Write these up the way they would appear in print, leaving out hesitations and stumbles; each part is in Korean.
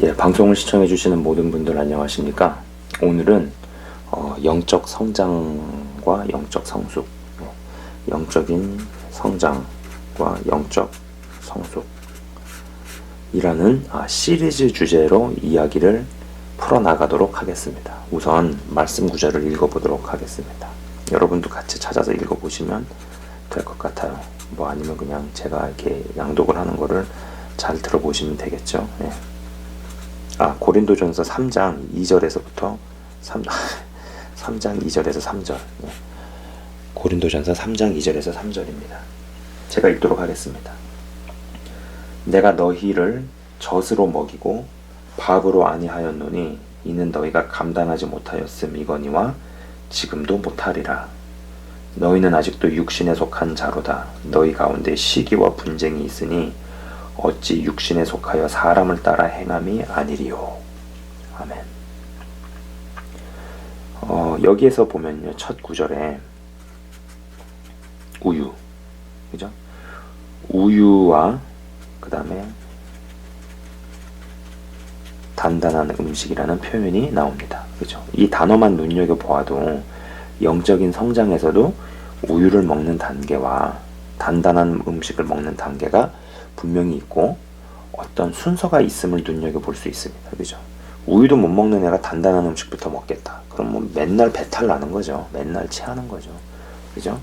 예, 방송을 시청해 주시는 모든 분들 안녕하십니까? 오늘은 영적 성장과 영적 성숙, 영적인 성장과 영적 성숙이라는 시리즈 주제로 이야기를 풀어나가도록 하겠습니다. 우선 말씀 구절을 읽어보도록 하겠습니다. 여러분도 같이 찾아서 읽어보시면 될 것 같아요. 뭐 아니면 그냥 제가 이렇게 낭독을 하는 거를 잘 들어보시면 되겠죠. 예. 고린도전서 3장 2절에서부터 3장 2절에서 3절. 예. 고린도전서 3장 2절에서 3절입니다. 제가 읽도록 하겠습니다. 내가 너희를 젖으로 먹이고 밥으로 아니하였노니 이는 너희가 감당하지 못하였음이거니와 지금도 못하리라. 너희는 아직도 육신에 속한 자로다. 너희 가운데 시기와 분쟁이 있으니 어찌 육신에 속하여 사람을 따라 행함이 아니리요. 아멘. 여기에서 보면요, 첫 구절에 우유, 그죠? 우유와 그 다음에 단단한 음식이라는 표현이 나옵니다. 그죠? 이 단어만 눈여겨보아도 영적인 성장에서도 우유를 먹는 단계와 단단한 음식을 먹는 단계가 분명히 있고 어떤 순서가 있음을 눈여겨볼 수 있습니다. 그죠? 우유도 못 먹는 애가 단단한 음식부터 먹겠다. 그럼 뭐 맨날 배탈 나는 거죠. 맨날 체하는 거죠. 그죠?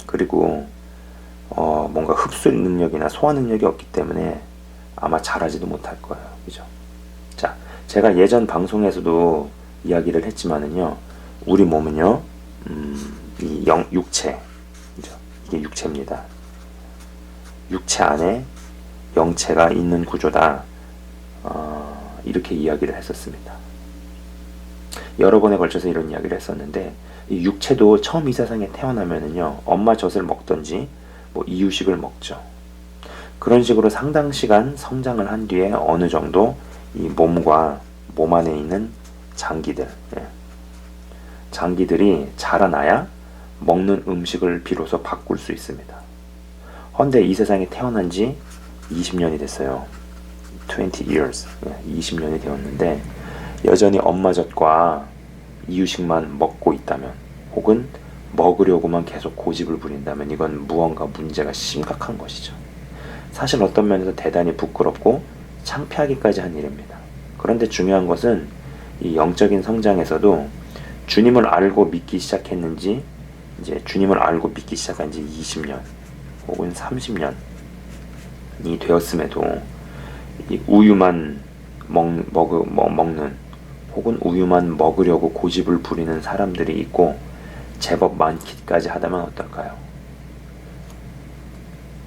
그리고 뭔가 흡수 능력이나 소화 능력이 없기 때문에 아마 잘하지도 못할 거예요. 그죠? 자, 제가 예전 방송에서도 이야기를 했지만은요, 우리 몸은요, 이 육체, 그죠? 이게 육체입니다. 육체 안에 영체가 있는 구조다. 이렇게 이야기를 했었습니다. 여러 번에 걸쳐서 이런 이야기를 했었는데, 이 육체도 처음 이 세상에 태어나면은요, 엄마 젖을 먹던지 뭐 이유식을 먹죠. 그런 식으로 상당 시간 성장을 한 뒤에 어느 정도 이 몸과 몸 안에 있는 장기들, 장기들이 자라나야 먹는 음식을 비로소 바꿀 수 있습니다. 헌데 이 세상에 태어난 지 20년이 됐어요. 20 years. 20년이 되었는데 여전히 엄마 젖과 이유식만 먹고 있다면, 혹은 먹으려고만 계속 고집을 부린다면 이건 무언가 문제가 심각한 것이죠. 사실 어떤 면에서 대단히 부끄럽고 창피하기까지 한 일입니다. 그런데 중요한 것은 이 영적인 성장에서도 주님을 알고 믿기 시작했는지, 이제 주님을 알고 믿기 시작한 지 20년 혹은 30년이 되었음에도 이 우유만 먹는, 혹은 우유만 먹으려고 고집을 부리는 사람들이 있고 제법 많기까지 하다면 어떨까요?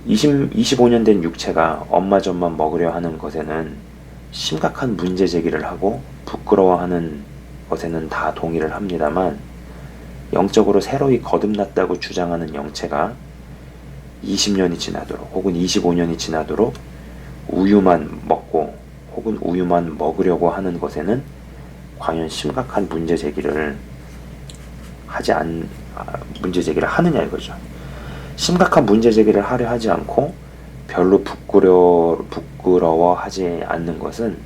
25년 된 육체가 엄마 젖만 먹으려 하는 것에는 심각한 문제 제기를 하고 부끄러워하는 것에는 다 동의를 합니다만, 영적으로 새로이 거듭났다고 주장하는 영체가 20년이 지나도록 혹은 25년이 지나도록 우유만 먹고 혹은 우유만 먹으려고 하는 것에는 과연 심각한 문제 제기를 하느냐 이거죠. 심각한 문제 제기를 하려 하지 않고 별로 부끄러워하지 않는 것은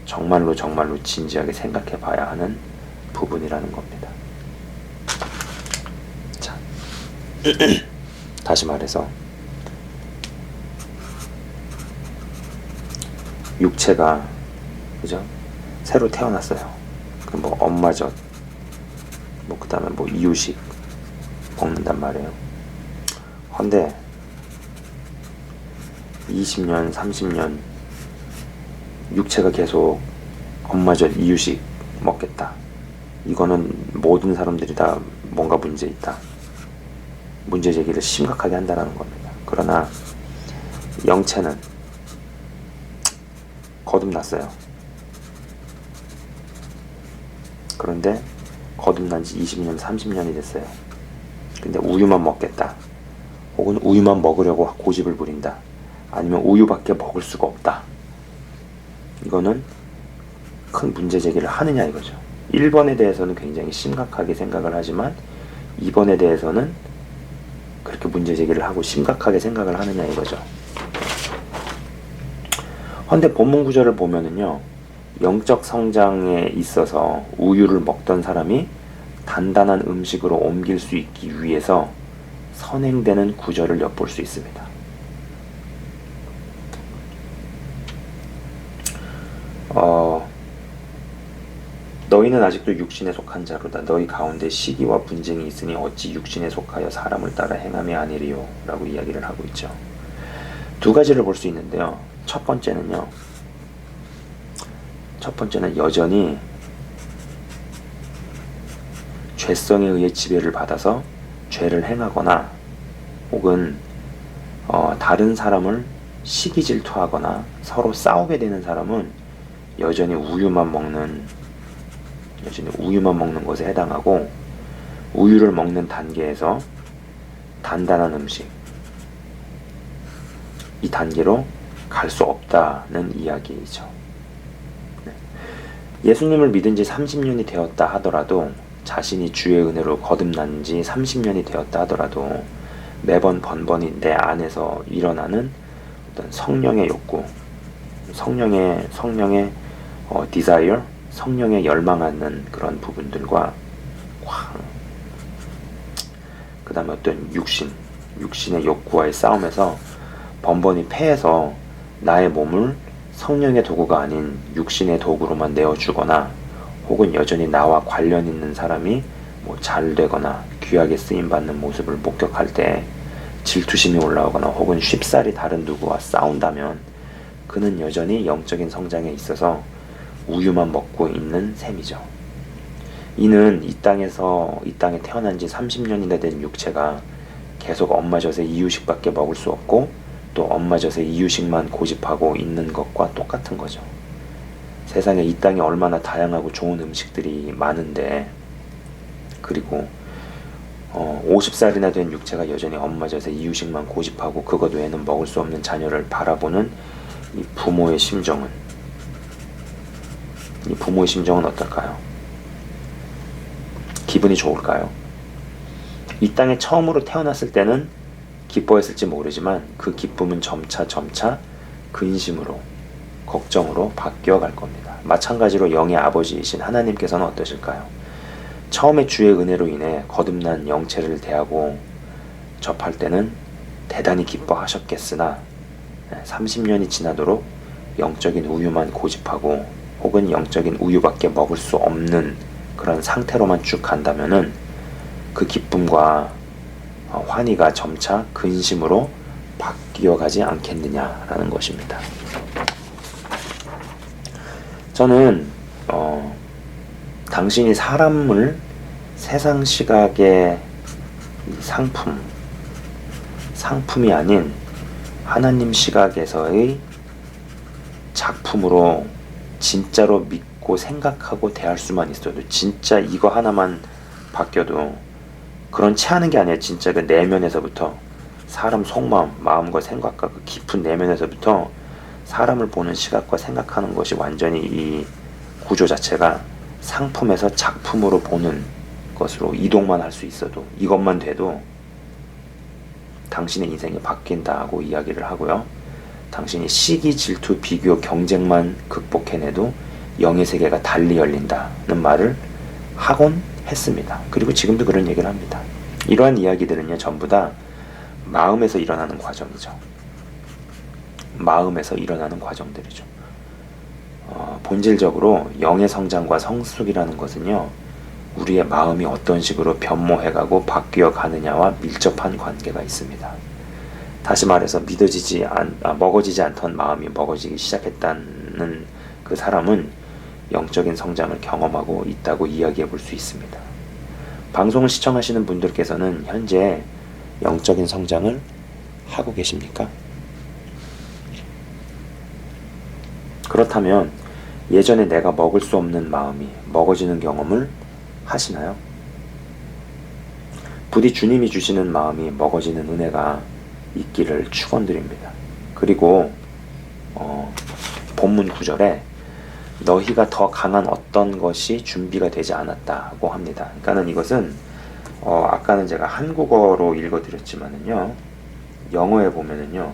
정말로 진지하게 생각해 봐야 하는 부분이라는 겁니다. 자, 다시 말해서 육체가, 그죠? 새로 태어났어요. 그럼 뭐 엄마 젖, 뭐 그 다음에 뭐 이유식 먹는단 말이에요. 헌데 20년, 30년 육체가 계속 엄마 젖 이유식 먹겠다. 이거는 모든 사람들이 다 뭔가 문제 있다. 문제 제기를 심각하게 한다는 겁니다. 그러나 영체는 거듭났어요. 그런데 거듭난 지 20년, 30년이 됐어요. 근데 우유만 먹겠다. 혹은 우유만 먹으려고 고집을 부린다. 아니면 우유밖에 먹을 수가 없다. 이거는 큰 문제 제기를 하느냐 이거죠. 1번에 대해서는 굉장히 심각하게 생각을 하지만 2번에 대해서는 그렇게 문제 제기를 하고 심각하게 생각을 하느냐 이거죠. 헌데 본문 구절을 보면은요, 영적 성장에 있어서 우유를 먹던 사람이 단단한 음식으로 옮길 수 있기 위해서 선행되는 구절을 엿볼 수 있습니다. 너희는 아직도 육신에 속한 자로다. 너희 가운데 시기와 분쟁이 있으니 어찌 육신에 속하여 사람을 따라 행함이 아니리요? 라고 이야기를 하고 있죠. 두 가지를 볼 수 있는데요. 첫 번째는 여전히 죄성에 의해 지배를 받아서 죄를 행하거나 혹은 다른 사람을 시기 질투하거나 서로 싸우게 되는 사람은 여전히 우유만 먹는 것에 해당하고, 우유를 먹는 단계에서 단단한 음식, 이 단계로 갈 수 없다는 이야기이죠. 예수님을 믿은 지 30년이 되었다 하더라도, 자신이 주의 은혜로 거듭난 지 30년이 되었다 하더라도 매번 번번이 내 안에서 일어나는 어떤 성령의 욕구, 성령의 desire, 성령에 열망하는 그런 부분들과 그 다음에 어떤 육신의 욕구와의 싸움에서 번번이 패해서 나의 몸을 성령의 도구가 아닌 육신의 도구로만 내어주거나, 혹은 여전히 나와 관련 있는 사람이 잘 되거나 귀하게 쓰임받는 모습을 목격할 때 질투심이 올라오거나 혹은 쉽사리 다른 누구와 싸운다면 그는 여전히 영적인 성장에 있어서 우유만 먹고 있는 셈이죠. 이는 이 땅에 태어난 지 30년이나 된 육체가 계속 엄마 젖의 이유식밖에 먹을 수 없고 또 엄마 젖의 이유식만 고집하고 있는 것과 똑같은 거죠. 세상에 이 땅에 얼마나 다양하고 좋은 음식들이 많은데, 그리고 50살이나 된 육체가 여전히 엄마 젖의 이유식만 고집하고 그것 외에는 먹을 수 없는 자녀를 바라보는 이 부모의 심정은 어떨까요? 기분이 좋을까요? 이 땅에 처음으로 태어났을 때는 기뻐했을지 모르지만 그 기쁨은 점차 근심으로, 걱정으로 바뀌어 갈 겁니다. 마찬가지로 영의 아버지이신 하나님께서는 어떠실까요? 처음에 주의 은혜로 인해 거듭난 영체를 대하고 접할 때는 대단히 기뻐하셨겠으나 30년이 지나도록 영적인 우유만 고집하고 혹은 영적인 우유밖에 먹을 수 없는 그런 상태로만 쭉 간다면은 그 기쁨과 환희가 점차 근심으로 바뀌어가지 않겠느냐라는 것입니다. 저는 당신이 사람을 세상 시각의 상품이 아닌 하나님 시각에서의 작품으로 진짜로 믿고 생각하고 대할 수만 있어도, 진짜 이거 하나만 바뀌어도, 그런 체하는 게 아니라 진짜 그 내면에서부터, 사람 속마음, 마음과 생각과 그 깊은 내면에서부터 사람을 보는 시각과 생각하는 것이 완전히 이 구조 자체가 상품에서 작품으로 보는 것으로 이동만 할 수 있어도, 이것만 돼도 당신의 인생이 바뀐다고 이야기를 하고요. 당신이 시기, 질투, 비교, 경쟁만 극복해내도 영의 세계가 달리 열린다는 말을 하곤 했습니다. 그리고 지금도 그런 얘기를 합니다. 이러한 이야기들은요, 전부 다 마음에서 일어나는 과정이죠. 마음에서 일어나는 과정들이죠. 본질적으로 영의 성장과 성숙이라는 것은요, 우리의 마음이 어떤 식으로 변모해가고 바뀌어 가느냐와 밀접한 관계가 있습니다. 다시 말해서 먹어지지 않던 마음이 먹어지기 시작했다는 그 사람은 영적인 성장을 경험하고 있다고 이야기해 볼 수 있습니다. 방송을 시청하시는 분들께서는 현재 영적인 성장을 하고 계십니까? 그렇다면 예전에 내가 먹을 수 없는 마음이 먹어지는 경험을 하시나요? 부디 주님이 주시는 마음이 먹어지는 은혜가 있기를 축원드립니다. 그리고 본문 9절에 너희가 더 강한 어떤 것이 준비가 되지 않았다고 합니다. 그러니까는 이것은 아까는 제가 한국어로 읽어드렸지만은요, 영어에 보면은요,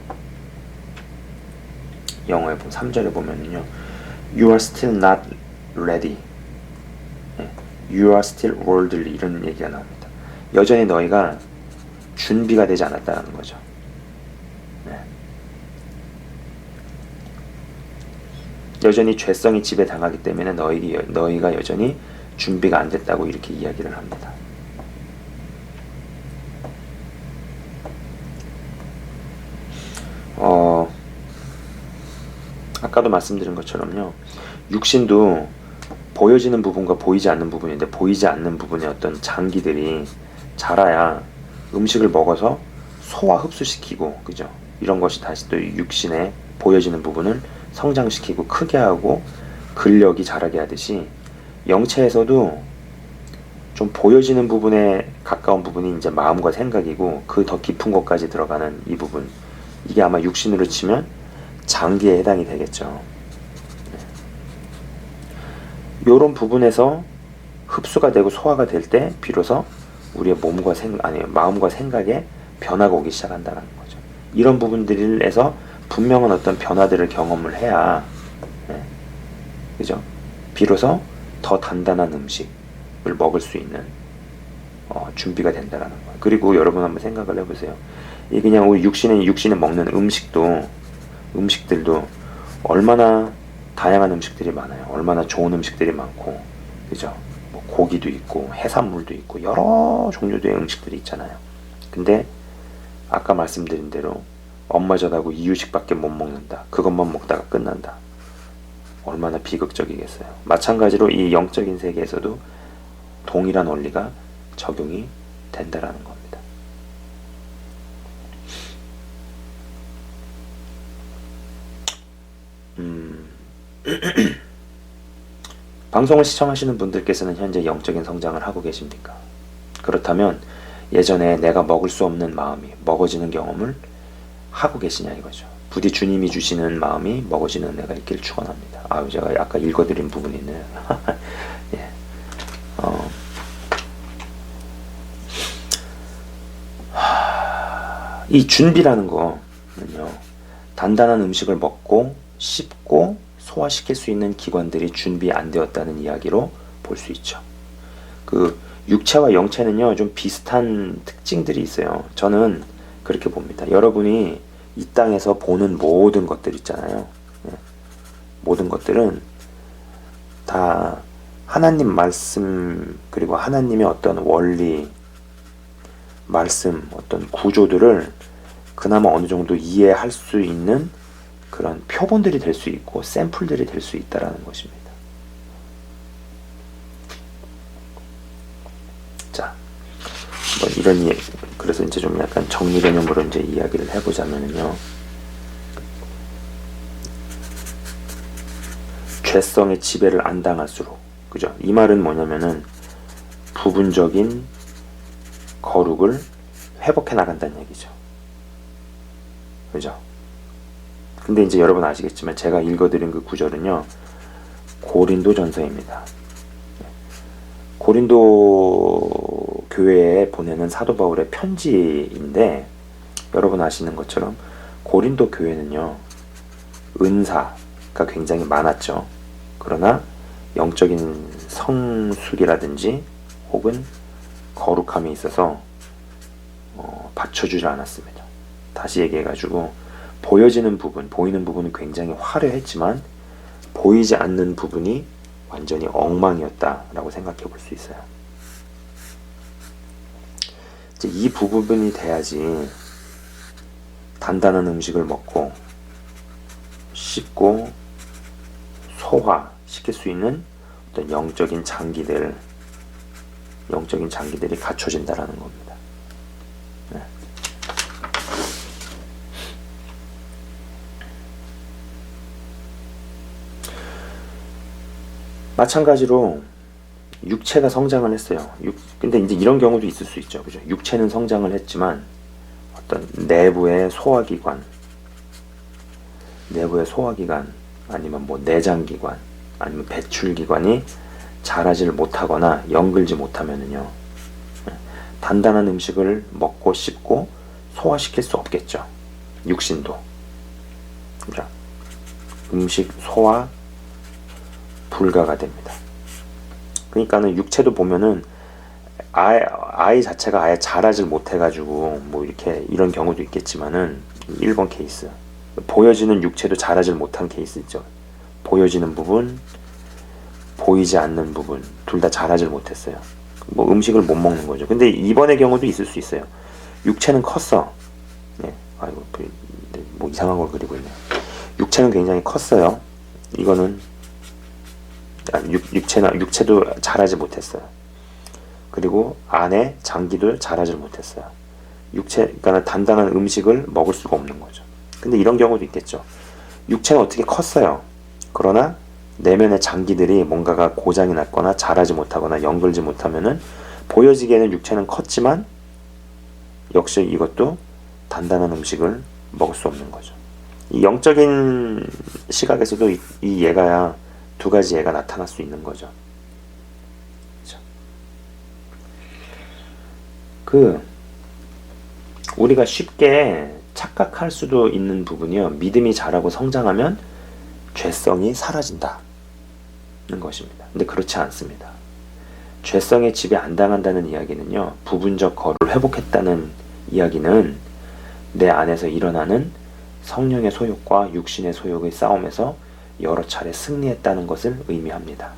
영어에 보면 3절에 보면은요. You are still not ready. You are still worldly 이런 얘기가 나옵니다. 여전히 너희가 준비가 되지 않았다는 거죠. 네. 여전히 죄성이 지배당하기 때문에 너희가 여전히 준비가 안 됐다고 이렇게 이야기를 합니다. 아까도 말씀드린 것처럼요. 육신도 보여지는 부분과 보이지 않는 부분인데 보이지 않는 부분의 어떤 장기들이 자라야 음식을 먹어서 소화 흡수시키고 그죠? 이런 것이 다시 또 육신의 보여지는 부분을 성장시키고 크게 하고 근력이 자라게 하듯이 영체에서도 좀 보여지는 부분에 가까운 부분이 이제 마음과 생각이고 그 더 깊은 곳까지 들어가는 이 부분 이게 아마 육신으로 치면 장기에 해당이 되겠죠. 요런 부분에서 흡수가 되고 소화가 될 때 비로소 우리의 마음과 생각에 변화가 오기 시작한다는 거죠. 이런 부분들에서 분명한 어떤 변화들을 경험을 해야 그죠? 비로소 더 단단한 음식을 먹을 수 있는 준비가 된다는 거예요. 그리고 여러분 한번 생각을 해보세요. 이 그냥 우리 육신에 먹는 음식들도 얼마나 다양한 음식들이 많아요. 얼마나 좋은 음식들이 많고, 그죠? 뭐 고기도 있고, 해산물도 있고, 여러 종류의 음식들이 있잖아요. 근데 아까 말씀드린 대로 엄마젖하고 이유식밖에 못 먹는다. 그것만 먹다가 끝난다. 얼마나 비극적이겠어요. 마찬가지로 이 영적인 세계에서도 동일한 원리가 적용이 된다라는 겁니다. 방송을 시청하시는 분들께서는 현재 영적인 성장을 하고 계십니까? 그렇다면 예전에 내가 먹을 수 없는 마음이 먹어지는 경험을 하고 계시냐 이거죠. 부디 주님이 주시는 마음이 먹어지는 은혜가 있기를 축원합니다. 제가 아까 읽어드린 부분이 있네요. 예. 이 준비라는 거는요, 단단한 음식을 먹고 씹고 소화시킬 수 있는 기관들이 준비 안 되었다는 이야기로 볼 수 있죠. 그 육체와 영체는요, 좀 비슷한 특징들이 있어요. 저는 그렇게 봅니다. 여러분이 이 땅에서 보는 모든 것들 있잖아요. 모든 것들은 다 하나님 말씀 그리고 하나님의 어떤 원리, 말씀, 어떤 구조들을 그나마 어느 정도 이해할 수 있는 그런 표본들이 될 수 있고 샘플들이 될 수 있다라는 것입니다. 자, 뭐 그래서 이제 좀 약간 정리 개념으로 이제 이야기를 해보자면요. 죄성의 지배를 안 당할수록, 그죠? 이 말은 뭐냐면은 부분적인 거룩을 회복해 나간다는 얘기죠. 그죠? 근데 이제 여러분 아시겠지만 제가 읽어드린 그 구절은요, 고린도 전서입니다. 고린도 교회에 보내는 사도 바울의 편지인데, 여러분 아시는 것처럼 고린도 교회는요, 은사가 굉장히 많았죠. 그러나 영적인 성숙이라든지 혹은 거룩함에 있어서 받쳐주지 않았습니다. 다시 얘기해가지고 보이는 부분은 굉장히 화려했지만 보이지 않는 부분이 완전히 엉망이었다라고 생각해 볼 수 있어요. 이제 이 부분이 돼야지 단단한 음식을 먹고 씹고 소화시킬 수 있는 어떤 영적인 장기들이 갖춰진다라는 겁니다. 네. 마찬가지로 육체가 성장을 했어요. 근데 이제 이런 경우도 있을 수 있죠. 그죠? 육체는 성장을 했지만 어떤 내부의 소화기관 아니면 뭐 내장기관 아니면 배출기관이 자라지를 못하거나 연글지 못하면은요, 단단한 음식을 먹고 씹고 소화시킬 수 없겠죠. 육신도. 그죠? 음식 소화 불가가 됩니다. 그러니까는 육체도 보면은 아이 자체가 아예 자라질 못해가지고 뭐 이렇게 이런 경우도 있겠지만은 1번 케이스 보여지는 육체도 자라질 못한 케이스 있죠. 보여지는 부분, 보이지 않는 부분 둘 다 자라질 못했어요. 뭐 음식을 못 먹는 거죠. 근데 2번의 경우도 있을 수 있어요. 육체는 컸어. 네, 아이고 뭐 이상한 걸 그리고 있네. 육체는 굉장히 컸어요. 이거는 육체도 자라지 못했어요. 그리고 안에 장기도 자라지 못했어요. 그러니까 단단한 음식을 먹을 수가 없는 거죠. 근데 이런 경우도 있겠죠. 육체는 어떻게 컸어요. 그러나 내면의 장기들이 뭔가가 고장이 났거나 자라지 못하거나 연결지 못하면은 보여지기에는 육체는 컸지만 역시 이것도 단단한 음식을 먹을 수 없는 거죠. 이 영적인 시각에서도 이 예가야 두 가지 예가 나타날 수 있는 거죠. 우리가 쉽게 착각할 수도 있는 부분이요. 믿음이 자라고 성장하면 죄성이 사라진다는 것입니다. 근데 그렇지 않습니다. 죄성에 지배 안 당한다는 이야기는요. 부분적 거를 회복했다는 이야기는 내 안에서 일어나는 성령의 소욕과 육신의 소욕의 싸움에서 여러 차례 승리했다는 것을 의미합니다.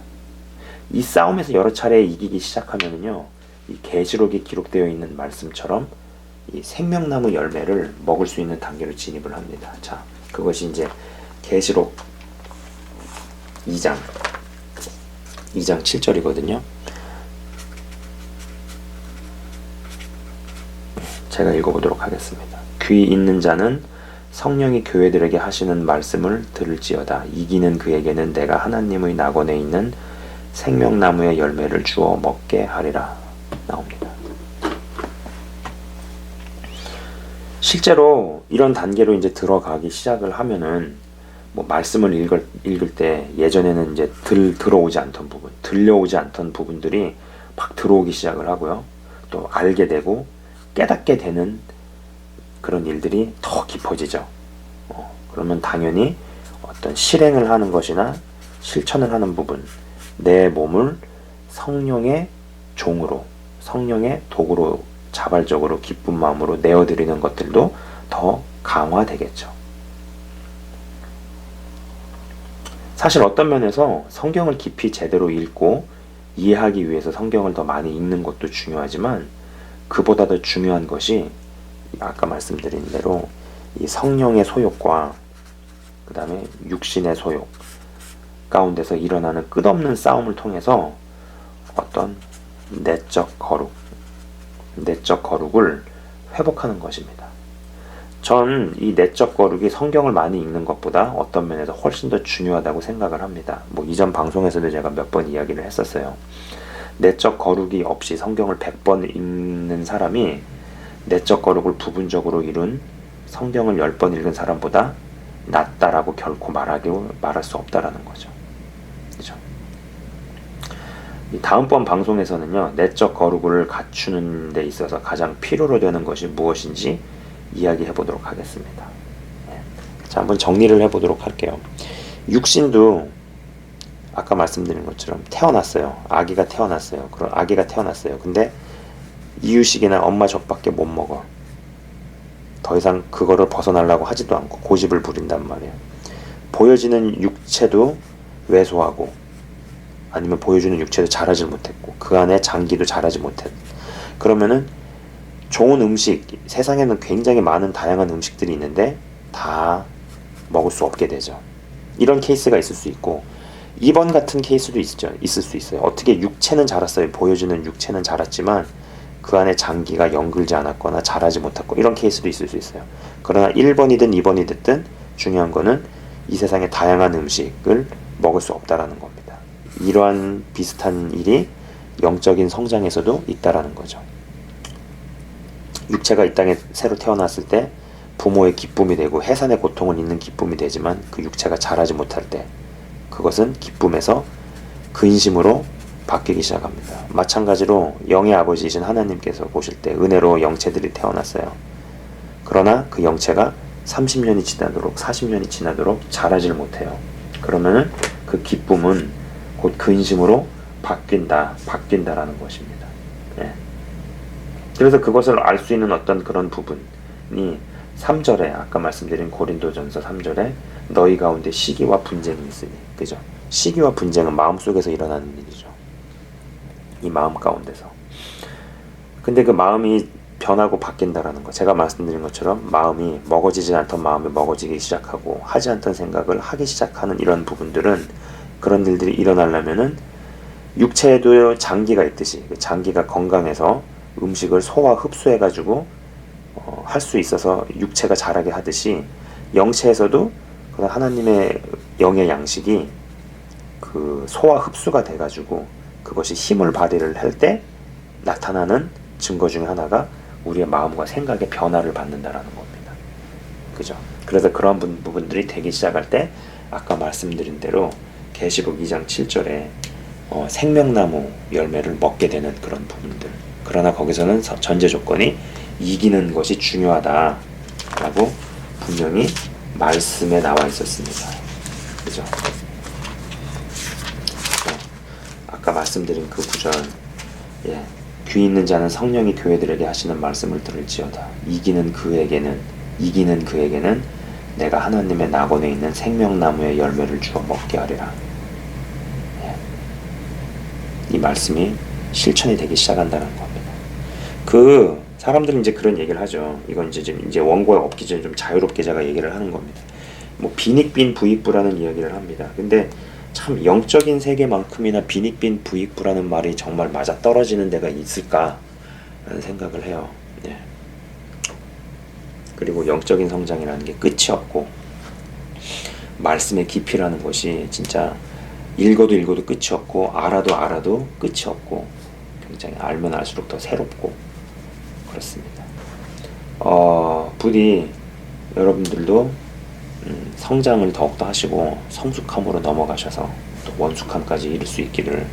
이 싸움에서 여러 차례 이기기 시작하면요. 이 계시록에 기록되어 있는 말씀처럼 이 생명나무 열매를 먹을 수 있는 단계로 진입을 합니다. 자, 그것이 이제 계시록 2장 7절이거든요. 제가 읽어보도록 하겠습니다. 귀 있는 자는 성령이 교회들에게 하시는 말씀을 들을지어다. 이기는 그에게는 내가 하나님의 낙원에 있는 생명나무의 열매를 주어 먹게 하리라. 나옵니다. 실제로 이런 단계로 이제 들어가기 시작을 하면은 뭐 말씀을 읽을 때 예전에는 이제 들어오지 않던 부분, 들려오지 않던 부분들이 막 들어오기 시작을 하고요. 또 알게 되고 깨닫게 되는 그런 일들이 더 깊어지죠. 그러면 당연히 어떤 실행을 하는 것이나 실천을 하는 부분, 내 몸을 성령의 종으로, 성령의 도구로 자발적으로 기쁜 마음으로 내어드리는 것들도 더 강화되겠죠. 사실 어떤 면에서 성경을 깊이 제대로 읽고 이해하기 위해서 성경을 더 많이 읽는 것도 중요하지만 그보다 더 중요한 것이 아까 말씀드린 대로 이 성령의 소욕과 그 다음에 육신의 소욕 가운데서 일어나는 끝없는 싸움을 통해서 어떤 내적 거룩을 회복하는 것입니다. 전 이 내적 거룩이 성경을 많이 읽는 것보다 어떤 면에서 훨씬 더 중요하다고 생각을 합니다. 뭐 이전 방송에서도 제가 몇 번 이야기를 했었어요. 내적 거룩이 없이 성경을 100번 읽는 사람이 내적 거룩을 부분적으로 이룬 성경을 10번 읽은 사람보다 낫다라고 결코 말할 수 없다라는 거죠. 그죠? 다음번 방송에서는요, 내적 거룩을 갖추는 데 있어서 가장 필요로 되는 것이 무엇인지 이야기해 보도록 하겠습니다. 자, 한번 정리를 해 보도록 할게요. 육신도 아까 말씀드린 것처럼 태어났어요. 아기가 태어났어요. 그런 아기가 태어났어요. 근데 이유식이나 엄마 젖밖에 못 먹어. 더 이상 그거를 벗어나려고 하지도 않고 고집을 부린단 말이에요. 보여지는 육체도 왜소하고 아니면 보여주는 육체도 자라지 못했고 그 안에 장기도 자라지 못했고 그러면은 좋은 음식, 세상에는 굉장히 많은 다양한 음식들이 있는데 다 먹을 수 없게 되죠. 이런 케이스가 있을 수 있고 2번 같은 케이스도 있을 수 있어요. 어떻게 육체는 자랐어요. 보여지는 육체는 자랐지만 그 안에 장기가 연글지 않았거나 자라지 못했고 이런 케이스도 있을 수 있어요. 그러나 1번이든 2번이 됐든 중요한 거는 이 세상의 다양한 음식을 먹을 수 없다라는 겁니다. 이러한 비슷한 일이 영적인 성장에서도 있다라는 거죠. 육체가 이 땅에 새로 태어났을 때 부모의 기쁨이 되고 해산의 고통을 잊는 기쁨이 되지만 그 육체가 자라지 못할 때 그것은 기쁨에서 근심으로 바뀌기 시작합니다. 마찬가지로 영의 아버지이신 하나님께서 보실 때 은혜로 영체들이 태어났어요. 그러나 그 영체가 30년이 지나도록 40년이 지나도록 자라질 못해요. 그러면은 그 기쁨은 곧 근심으로 바뀐다라는 것입니다. 예. 그래서 그것을 알 수 있는 어떤 그런 부분이 3절에 아까 말씀드린 고린도전서 3절에 너희 가운데 시기와 분쟁이 있으니, 그죠? 시기와 분쟁은 마음속에서 일어나는 일이죠. 이 마음 가운데서. 근데 그 마음이 변하고 바뀐다라는 거. 제가 말씀드린 것처럼 마음이 먹어지지 않던 마음이 먹어지기 시작하고 하지 않던 생각을 하기 시작하는 이런 부분들은, 그런 일들이 일어나려면은 육체에도 장기가 있듯이 그 장기가 건강해서 음식을 소화 흡수해가지고 할 수 있어서 육체가 자라게 하듯이 영체에서도 하나님의 영의 양식이 그 소화 흡수가 돼가지고 그것이 힘을 발휘를 할 때 나타나는 증거 중에 하나가 우리의 마음과 생각의 변화를 받는다라는 겁니다. 그죠? 그래서 그런 부분들이 되기 시작할 때 아까 말씀드린 대로 계시록 2장 7절에 생명나무 열매를 먹게 되는 그런 부분들. 그러나 거기서는 전제 조건이 이기는 것이 중요하다라고 분명히 말씀에 나와 있었습니다. 그죠? 아까 말씀드린 그 구절, 예, 귀 있는 자는 성령이 교회들에게 하시는 말씀을 들을지어다. 이기는 그에게는 내가 하나님의 낙원에 있는 생명나무의 열매를 주어 먹게 하리라. 예. 이 말씀이 실천이 되기 시작한다는 겁니다. 그 사람들은 이제 그런 얘기를 하죠. 이건 이제 원고에 없기 전에 좀 자유롭게 제가 얘기를 하는 겁니다. 뭐 빈익빈 부익부라는 이야기를 합니다. 근데 참 영적인 세계만큼이나 빈익빈 부익부라는 말이 정말 맞아 떨어지는 데가 있을까라는 생각을 해요. 네. 그리고 영적인 성장이라는 게 끝이 없고 말씀의 깊이라는 것이 진짜 읽어도 끝이 없고 알아도 끝이 없고 굉장히 알면 알수록 더 새롭고 그렇습니다. 부디 여러분들도 성장을 더욱더 하시고 성숙함으로 넘어가셔서 또 원숙함까지 이룰 수 있기를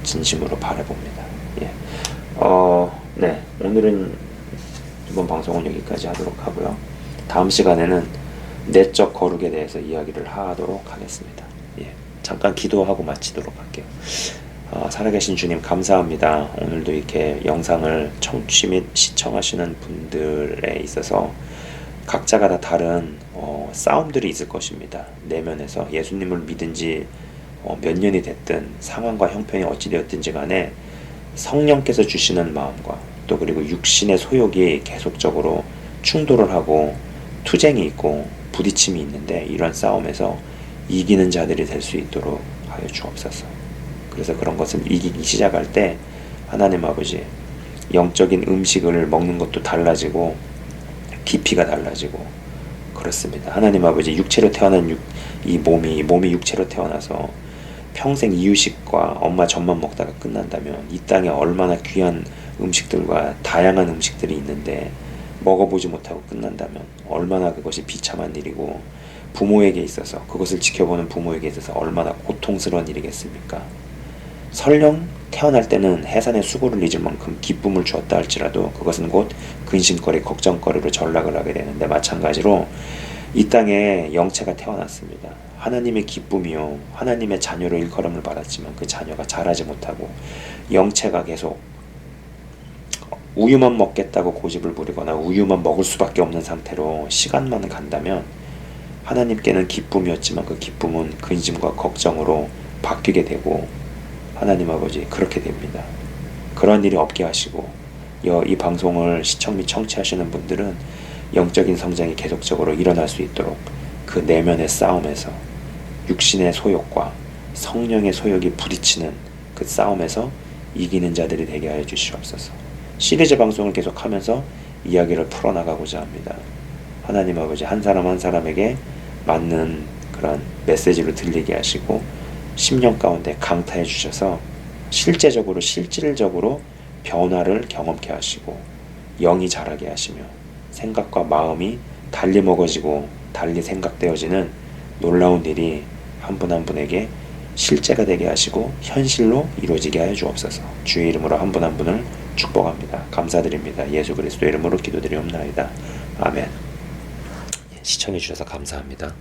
진심으로 바라봅니다. 예. 네, 오늘은 이번 방송은 여기까지 하도록 하고요. 다음 시간에는 내적 거룩에 대해서 이야기를 하도록 하겠습니다. 예. 잠깐 기도하고 마치도록 할게요. 살아계신 주님 감사합니다. 오늘도 이렇게 영상을 청취 및 시청하시는 분들에 있어서 각자가 다 다른 싸움들이 있을 것입니다. 내면에서 예수님을 믿은 지 몇 년이 됐든 상황과 형편이 어찌되었든지 간에 성령께서 주시는 마음과 또 그리고 육신의 소욕이 계속적으로 충돌을 하고 투쟁이 있고 부딪힘이 있는데 이런 싸움에서 이기는 자들이 될 수 있도록 하여 주옵소서. 그래서 그런 것을 이기기 시작할 때 하나님 아버지 영적인 음식을 먹는 것도 달라지고 깊이가 달라지고 그렇습니다. 하나님 아버지 육체로 태어난 이 몸이 육체로 태어나서 평생 이유식과 엄마 젖만 먹다가 끝난다면 이 땅에 얼마나 귀한 음식들과 다양한 음식들이 있는데 먹어보지 못하고 끝난다면 얼마나 그것이 비참한 일이고 부모에게 있어서 그것을 지켜보는 부모에게 있어서 얼마나 고통스러운 일이겠습니까? 설령 태어날 때는 해산의 수고를 잊을 만큼 기쁨을 주었다 할지라도 그것은 곧 근심거리, 걱정거리로 전락을 하게 되는데 마찬가지로 이 땅에 영체가 태어났습니다. 하나님의 기쁨이요 하나님의 자녀로 일컬음을 받았지만 그 자녀가 자라지 못하고 영체가 계속 우유만 먹겠다고 고집을 부리거나 우유만 먹을 수밖에 없는 상태로 시간만 간다면 하나님께는 기쁨이었지만 그 기쁨은 근심과 걱정으로 바뀌게 되고 하나님 아버지 그렇게 됩니다. 그런 일이 없게 하시고 이 방송을 시청 및 청취하시는 분들은 영적인 성장이 계속적으로 일어날 수 있도록 그 내면의 싸움에서 육신의 소욕과 성령의 소욕이 부딪히는 그 싸움에서 이기는 자들이 되게 하여 주시옵소서. 시리즈 방송을 계속하면서 이야기를 풀어나가고자 합니다. 하나님 아버지 한 사람 한 사람에게 맞는 그런 메시지를 들리게 하시고 심령 가운데 강타해 주셔서 실질적으로 변화를 경험케 하시고 영이 자라게 하시며 생각과 마음이 달리 먹어지고 달리 생각되어지는 놀라운 일이 한 분 한 분에게 실제가 되게 하시고 현실로 이루어지게 하여 주옵소서. 주의 이름으로 한 분 한 분을 축복합니다. 감사드립니다. 예수 그리스도 이름으로 기도드리옵나이다. 아멘. 시청해 주셔서 감사합니다.